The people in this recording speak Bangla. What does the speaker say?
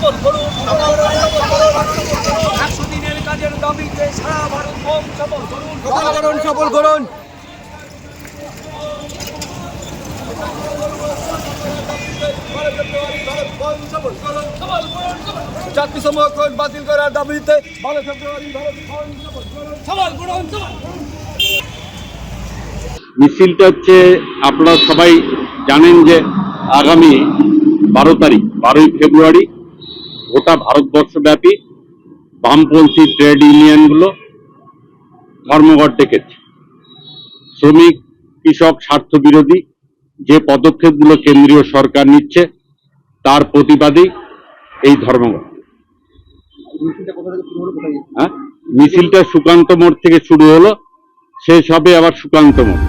সবল করুন। 100 দিনের কাজের দাবিতে সারা ভারত বন্ধ সফল করুন। সফল করুন। জাতি সমর্থন বাতিল করার দাবিতে 12 ফেব্রুয়ারি ভারত বন্ধ সফল করুন। মিছিলটা হচ্ছে, আপনারা সবাই জানেন যে আগামী 12 ফেব্রুয়ারি গোটা ভারতবর্ষব্যাপী বামপন্থী ট্রেড ইউনিয়নগুলো ধর্মঘট ডেকেছে। শ্রমিক কৃষক স্বার্থ বিরোধী যে পদক্ষেপগুলো কেন্দ্রীয় সরকার নিচ্ছে তার প্রতিবাদী এই ধর্মঘট। মিছিলটা সুকান্ত মোড় থেকে শুরু হলো, শেষ হবে আবার সুকান্ত মোড়।